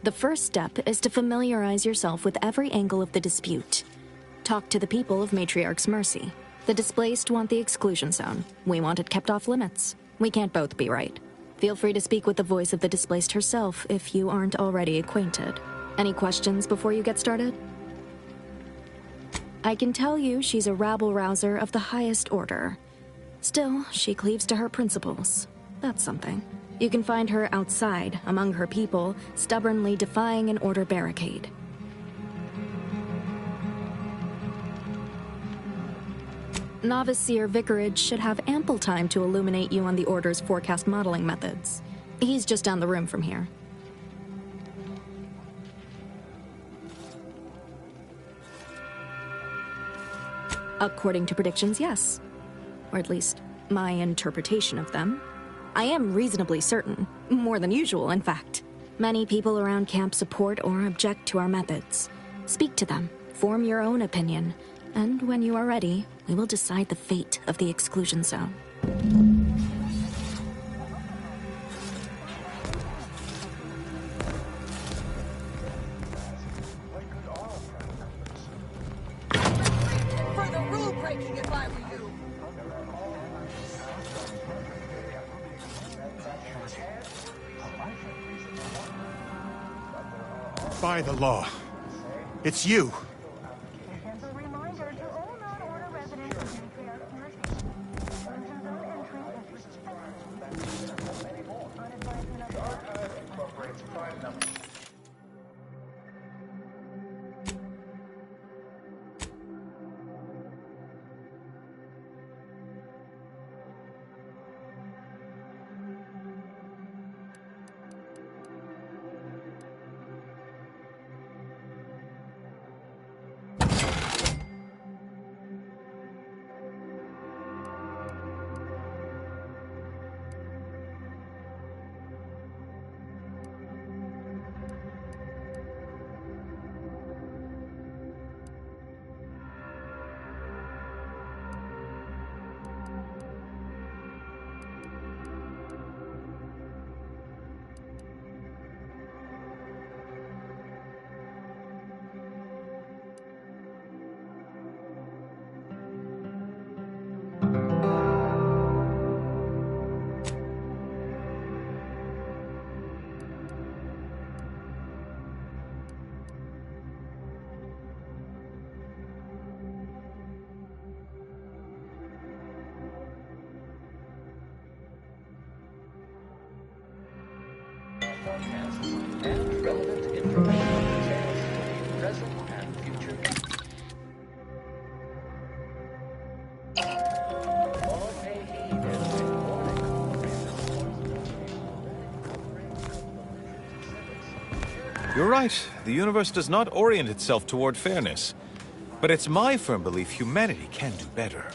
The first step is to familiarize yourself with every angle of the dispute. Talk to the people of Matriarch's Mercy. The displaced want the exclusion zone. We want it kept off limits. We can't both be right. Feel free to speak with the voice of the displaced herself if you aren't already acquainted. Any questions before you get started? I can tell you she's a rabble-rouser of the highest order. Still, she cleaves to her principles. That's something. You can find her outside, among her people, stubbornly defying an order barricade. Novice Seer Vicarage should have ample time to illuminate you on the Order's forecast modeling methods. He's just down the room from here. According to predictions, yes. Or at least, my interpretation of them. I am reasonably certain. More than usual, in fact. Many people around camp support or object to our methods. Speak to them, form your own opinion, and when you are ready, we will decide the fate of the exclusion zone. Further rule breaking if I were you. By the law, it's you. And relevant information details, present and future. All pay heed as to warning. You're right. The universe does not orient itself toward fairness. But it's my firm belief humanity can do better.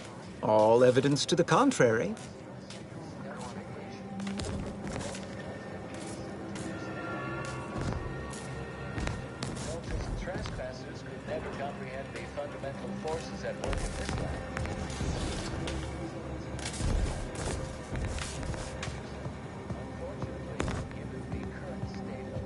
All evidence to the contrary. Trespassers could never comprehend the fundamental forces at work in this land. Unfortunately, given the current state of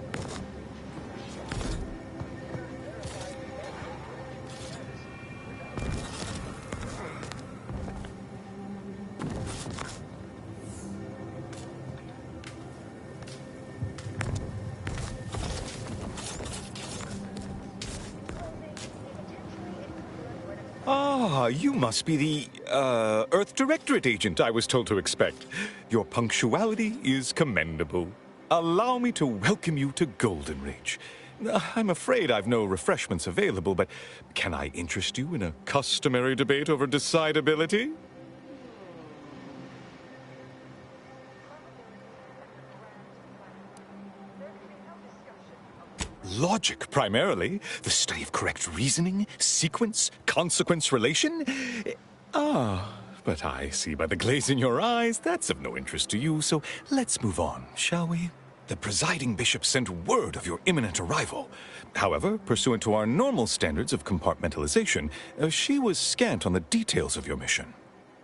Ah, you must be the, Earth Directorate agent I was told to expect. Your punctuality is commendable. Allow me to welcome you to Golden Ridge. I'm afraid I've no refreshments available, but can I interest you in a customary debate over decidability? Logic, primarily. The study of correct reasoning, sequence, consequence relation. Ah, but I see by the glaze in your eyes that's of no interest to you, so let's move on, shall we? The presiding bishop sent word of your imminent arrival. However, pursuant to our normal standards of compartmentalization, she was scant on the details of your mission.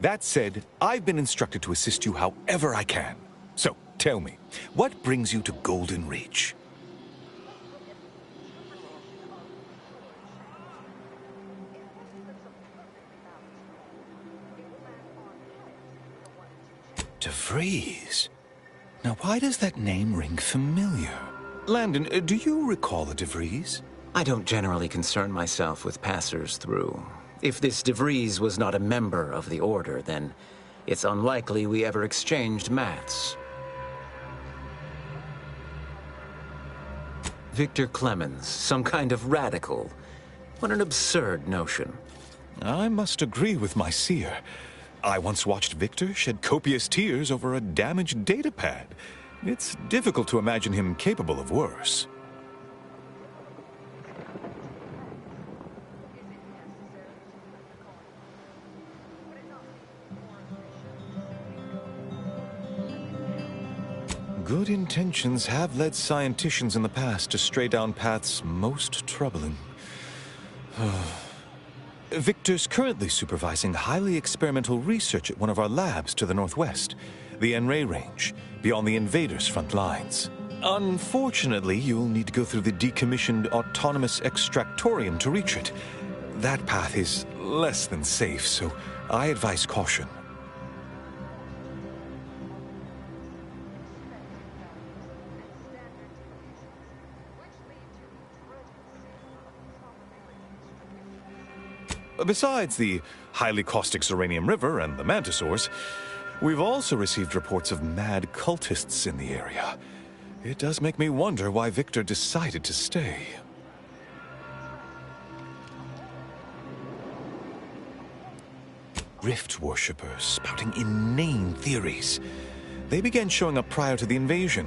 That said, I've been instructed to assist you however I can. So, tell me, what brings you to Golden Ridge? DeVries? Now, why does that name ring familiar? Landon, do you recall a DeVries? I don't generally concern myself with passers-through. If this DeVries was not a member of the Order, then it's unlikely we ever exchanged mats. Victor Clemens, some kind of radical. What an absurd notion. I must agree with my seer. I once watched Victor shed copious tears over a damaged datapad. It's difficult to imagine him capable of worse. Good intentions have led scienticians in the past to stray down paths most troubling. Victor's currently supervising highly experimental research at one of our labs to the northwest, the Enray Range, beyond the invaders' front lines. Unfortunately, you'll need to go through the decommissioned autonomous extractorium to reach it. That path is less than safe, so I advise caution. Besides the highly caustic Zeranium River and the Mantisaurs, we've also received reports of mad cultists in the area. It does make me wonder why Victor decided to stay. Rift worshippers spouting inane theories. They began showing up prior to the invasion.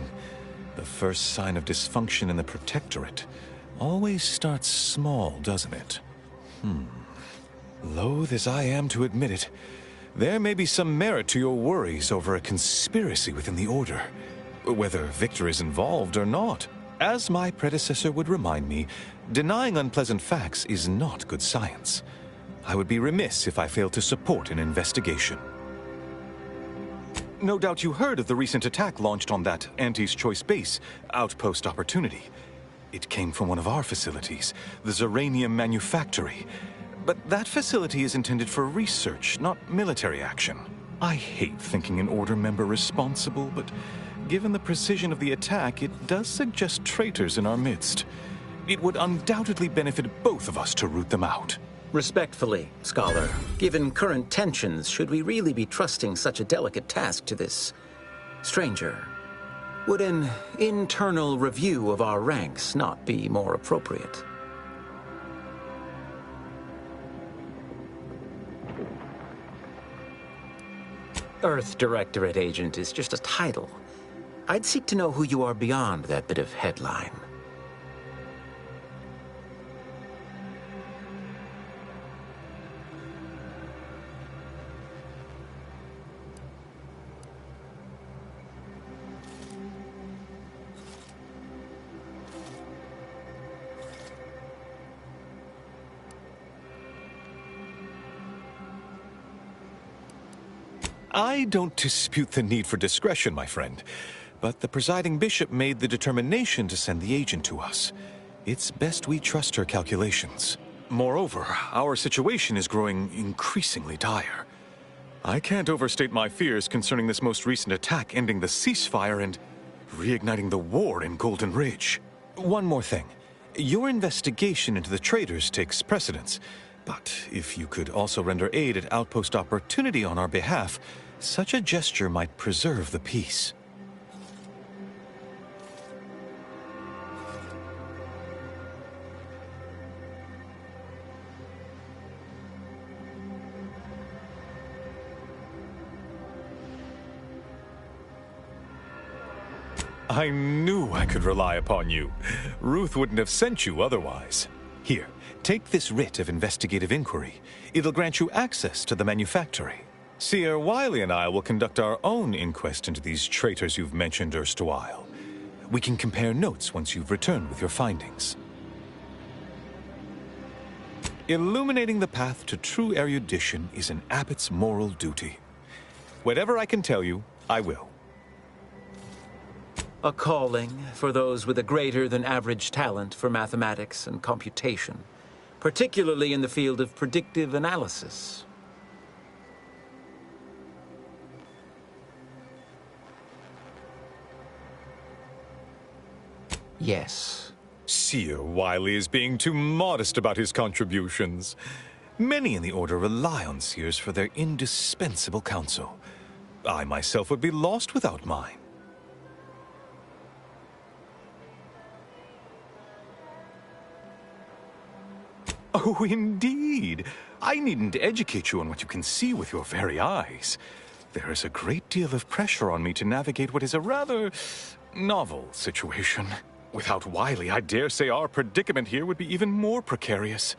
The first sign of dysfunction in the Protectorate always starts small, doesn't it? Loath as I am to admit it, there may be some merit to your worries over a conspiracy within the Order, whether Victor is involved or not. As my predecessor would remind me, denying unpleasant facts is not good science. I would be remiss if I failed to support an investigation. No doubt you heard of the recent attack launched on that Anti's Choice base, Outpost Opportunity. It came from one of our facilities, the Zeranium Manufactory. But that facility is intended for research, not military action. I hate thinking an Order member responsible, but given the precision of the attack, it does suggest traitors in our midst. It would undoubtedly benefit both of us to root them out. Respectfully, Scholar, given current tensions, should we really be trusting such a delicate task to this stranger? Would an internal review of our ranks not be more appropriate? Earth Directorate Agent is just a title. I'd seek to know who you are beyond that bit of headline. I don't dispute the need for discretion, my friend, but the presiding bishop made the determination to send the agent to us. It's best we trust her calculations. Moreover, our situation is growing increasingly dire. I can't overstate my fears concerning this most recent attack ending the ceasefire and reigniting the war in Golden Ridge. One more thing. Your investigation into the traitors takes precedence. But if you could also render aid at Outpost Opportunity on our behalf, such a gesture might preserve the peace. I knew I could rely upon you. Ruth wouldn't have sent you otherwise. Here. Take this writ of investigative inquiry. It'll grant you access to the manufactory. Seer Wiley and I will conduct our own inquest into these traitors you've mentioned erstwhile. We can compare notes once you've returned with your findings. Illuminating the path to true erudition is an abbot's moral duty. Whatever I can tell you, I will. A calling for those with a greater than average talent for mathematics and computation, particularly in the field of predictive analysis. Yes. Seer Wiley is being too modest about his contributions. Many in the Order rely on seers for their indispensable counsel. I myself would be lost without mine. Oh, indeed. I needn't educate you on what you can see with your very eyes. There is a great deal of pressure on me to navigate what is a rather novel situation. Without Wiley, I dare say our predicament here would be even more precarious.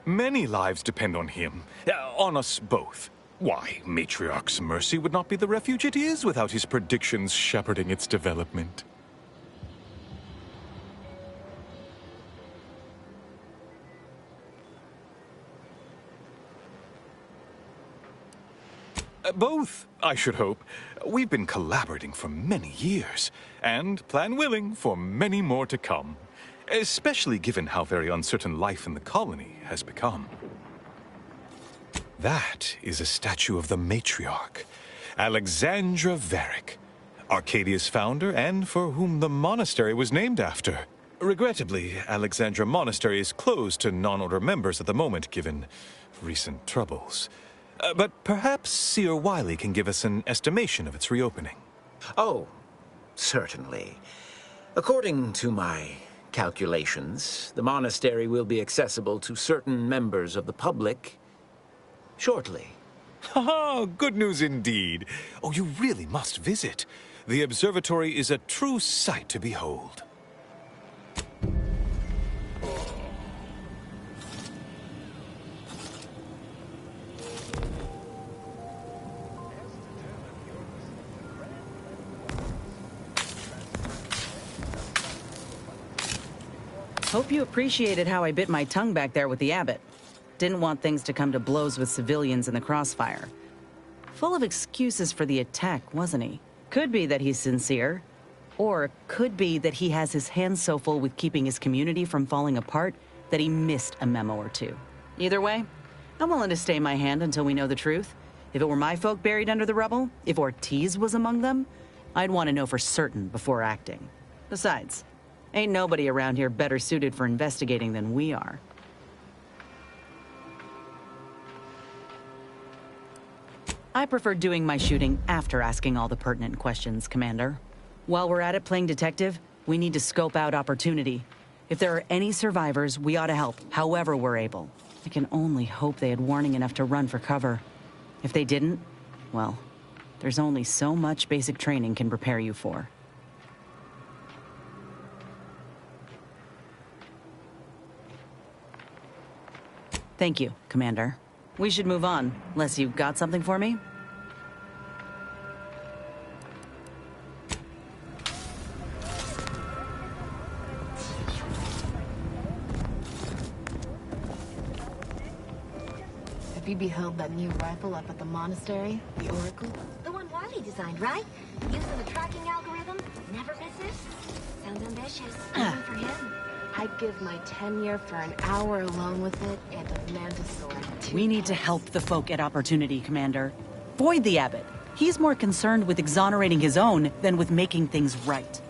Many lives depend on him, on us both. Why, Matriarch's mercy would not be the refuge it is without his predictions shepherding its development. Both, I should hope. We've been collaborating for many years, and, plan willing, for many more to come. Especially given how very uncertain life in the colony has become. That is a statue of the matriarch, Alexandra Varick, Arcadia's founder and for whom the monastery was named after. Regrettably, Alexandra Monastery is closed to non-order members at the moment, given recent troubles. But perhaps Seer Wiley can give us an estimation of its reopening. Oh, certainly. According to my calculations, the monastery will be accessible to certain members of the public shortly. Ha! Good news indeed. Oh, you really must visit. The observatory is a true sight to behold. Hope you appreciated how I bit my tongue back there with the abbot. Didn't want things to come to blows with civilians in the crossfire. Full of excuses for the attack, wasn't he? Could be that he's sincere. Or could be that he has his hands so full with keeping his community from falling apart that he missed a memo or two. Either way, I'm willing to stay my hand until we know the truth. If it were my folk buried under the rubble, if Ortiz was among them, I'd want to know for certain before acting. Besides, ain't nobody around here better suited for investigating than we are. I prefer doing my shooting after asking all the pertinent questions, Commander. While we're at it playing detective, we need to scope out opportunity. If there are any survivors, we ought to help, however we're able. I can only hope they had warning enough to run for cover. If they didn't, well, there's only so much basic training can prepare you for. Thank you, Commander. We should move on, unless you've got something for me? Have you beheld that new rifle up at the monastery? The Oracle? The one Wiley designed, right? Using the tracking algorithm? Never misses? Sounds ambitious, even for him. I'd give my tenure for an hour alone with it and a mantisaur. We need to help the folk at Opportunity, Commander. Void the Abbot. He's more concerned with exonerating his own than with making things right.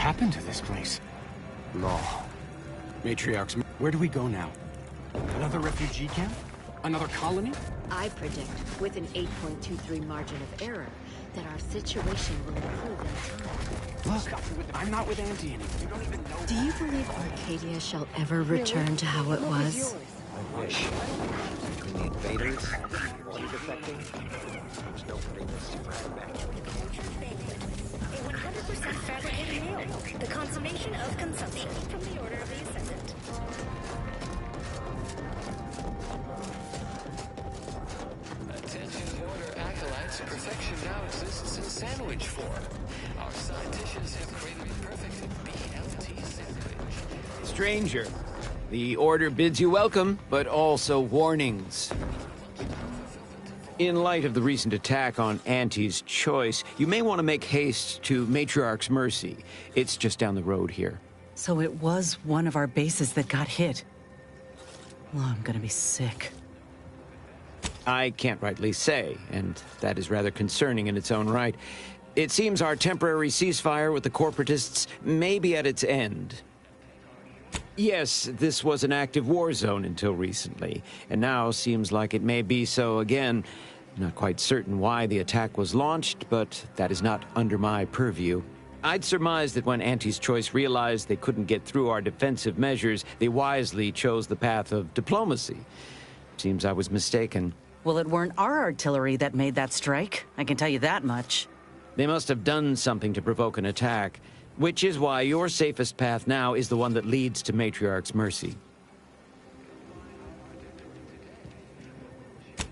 happened to this place? Law. Matriarchs, where do we go now? Another refugee camp? Another colony? I predict, with an 8.23 margin of error, that our situation will improve in time. Look, I'm not with Auntie anymore. You don't even know. Do you believe Arcadia shall ever return to how it was? I wish. Between the invaders, the defecting, there's no putting this back. A 100% fabricated meal. The consummation of consumption from the Order of the Ascendant. Attention Order acolytes, perfection now exists in sandwich form. Our scientists have created the perfect BLT sandwich. Stranger, the Order bids you welcome, but also warnings. In light of the recent attack on Auntie's Choice, you may want to make haste to Matriarch's Mercy. It's just down the road here. So it was one of our bases that got hit. Well, I'm gonna be sick. I can't rightly say, and that is rather concerning in its own right. It seems our temporary ceasefire with the corporatists may be at its end. Yes, this was an active war zone until recently, and now seems like it may be so again. Not quite certain why the attack was launched, but that is not under my purview. I'd surmise that when Auntie's Choice realized they couldn't get through our defensive measures, they wisely chose the path of diplomacy. Seems I was mistaken. Well, it weren't our artillery that made that strike. I can tell you that much. They must have done something to provoke an attack, which is why your safest path now is the one that leads to Matriarch's Mercy.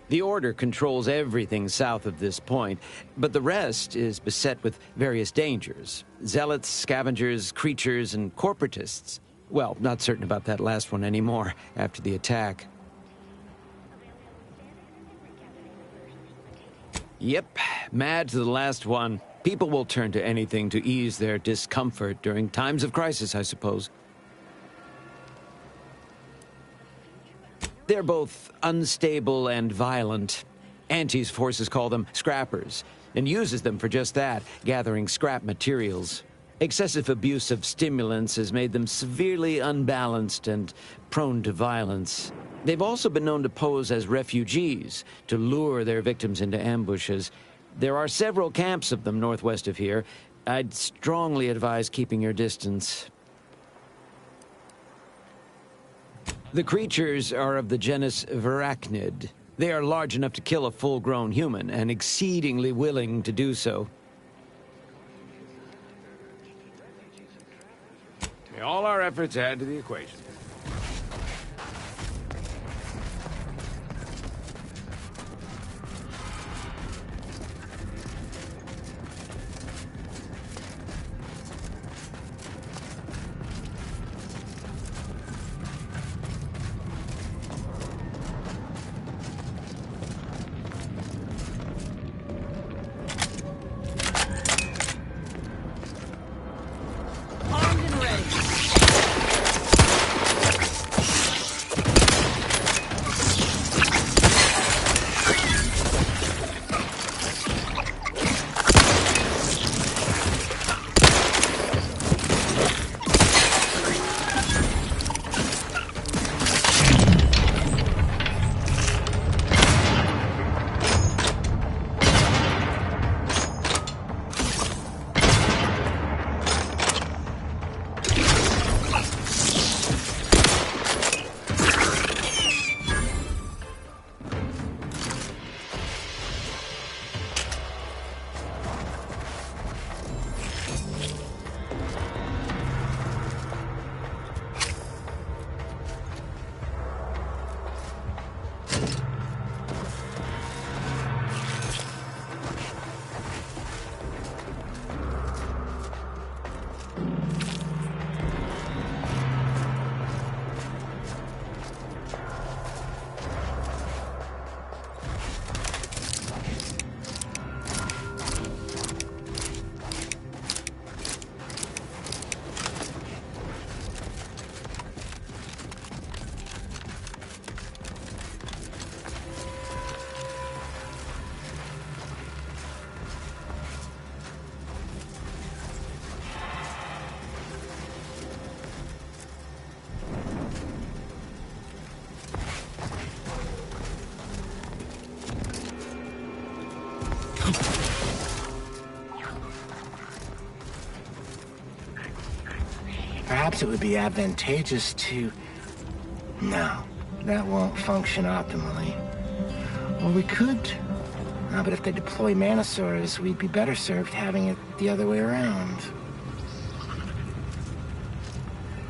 The Order controls everything south of this point, but the rest is beset with various dangers. Zealots, scavengers, creatures, and corporatists. Well, not certain about that last one anymore after the attack. Yep, mad to the last one. People will turn to anything to ease their discomfort during times of crisis, I suppose. They're both unstable and violent. Auntie's forces call them scrappers, and uses them for just that, gathering scrap materials. Excessive abuse of stimulants has made them severely unbalanced and prone to violence. They've also been known to pose as refugees, to lure their victims into ambushes. There are several camps of them northwest of here. I'd strongly advise keeping your distance. The creatures are of the genus Varachnid. They are large enough to kill a full-grown human, and exceedingly willing to do so. All our efforts add to the equation. Perhaps it would be advantageous to... No, that won't function optimally. Or we could... No, but if they deploy Manosaurs, we'd be better served having it the other way around.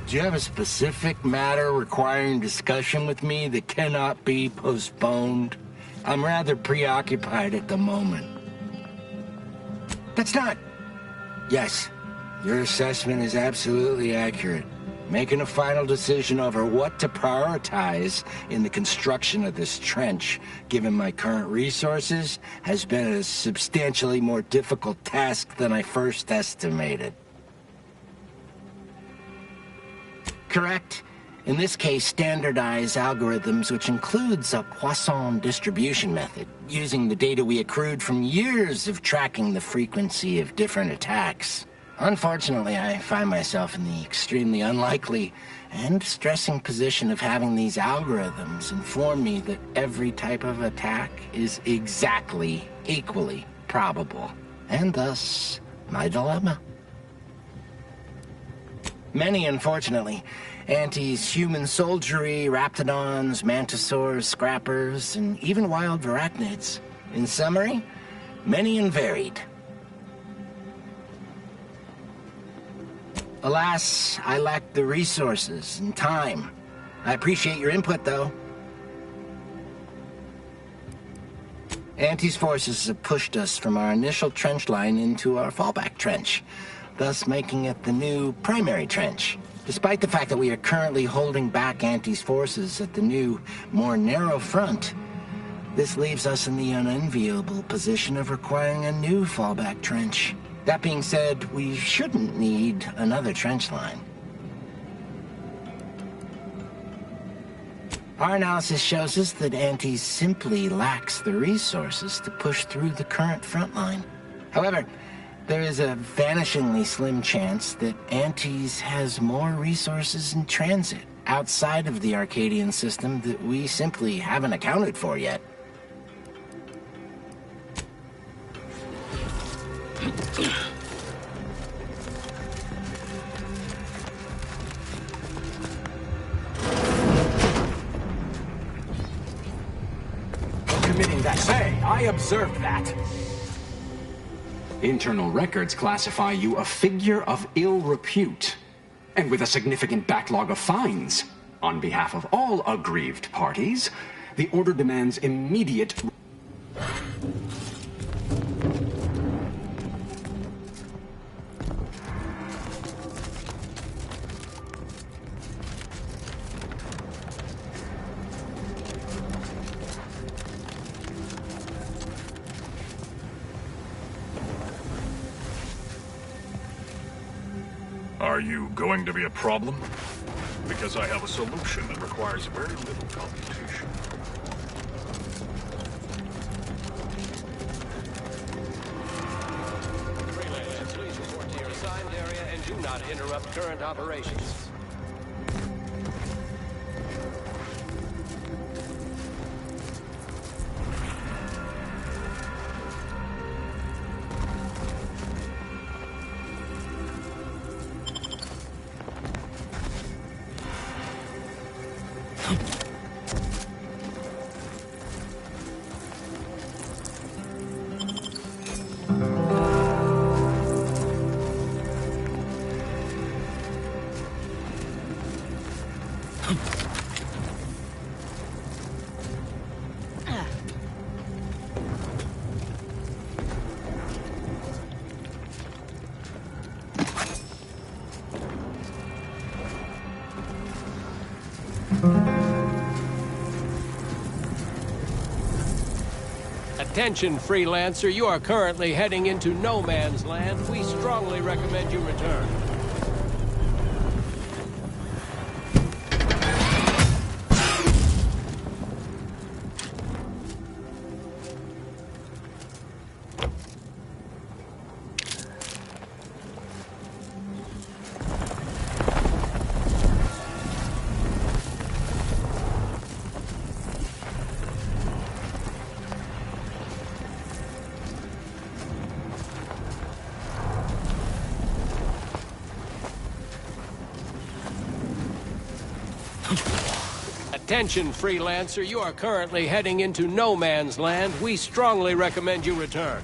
Do you have a specific matter requiring discussion with me that cannot be postponed? I'm rather preoccupied at the moment. That's not... Yes, your assessment is absolutely accurate. Making a final decision over what to prioritize in the construction of this trench, given my current resources, has been a substantially more difficult task than I first estimated. Correct. In this case, standardized algorithms, which includes a Poisson distribution method, using the data we accrued from years of tracking the frequency of different attacks. Unfortunately, I find myself in the extremely unlikely and stressing position of having these algorithms inform me that every type of attack is exactly, equally probable, and thus, my dilemma. Many, unfortunately, Auntie's human soldiery, raptidons, mantisaurs, scrappers, and even wild arachnids. In summary, many and varied. Alas, I lack the resources and time. I appreciate your input, though. Auntie's forces have pushed us from our initial trench line into our fallback trench, thus making it the new primary trench. Despite the fact that we are currently holding back Auntie's forces at the new, more narrow front, this leaves us in the unenviable position of requiring a new fallback trench. That being said, we shouldn't need another trench line. Our analysis shows us that Auntie simply lacks the resources to push through the current front line. However, there is a vanishingly slim chance that Auntie's has more resources in transit outside of the Arcadian system that we simply haven't accounted for yet. Committing that. Say, I observed that. Internal records classify you a figure of ill repute, and with a significant backlog of fines. On behalf of all aggrieved parties, the Order demands immediate... Are you going to be a problem? Because I have a solution that requires very little computation. Freelance, please report to your assigned area and do not interrupt current operations. Attention, freelancer, you are currently heading into no man's land. We strongly recommend you return. Attention, freelancer. You are currently heading into no man's land. We strongly recommend you return.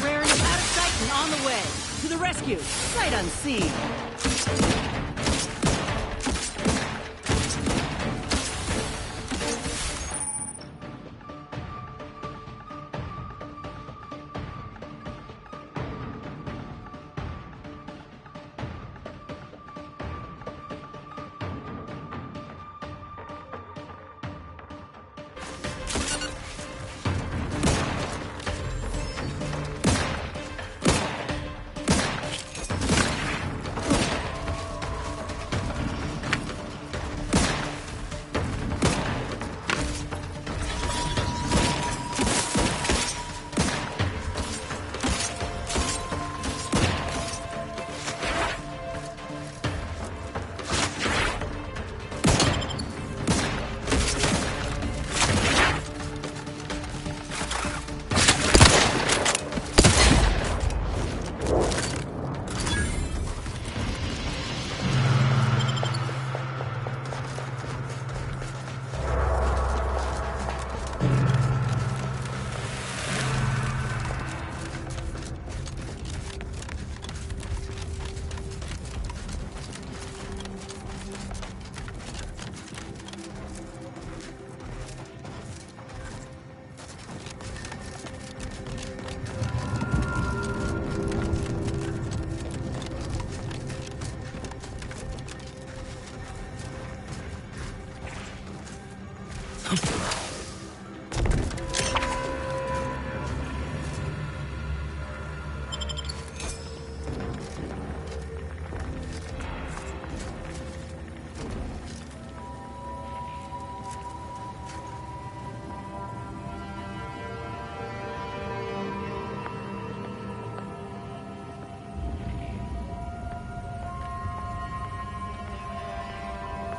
Rare and out of sight and on the way. To the rescue, sight unseen.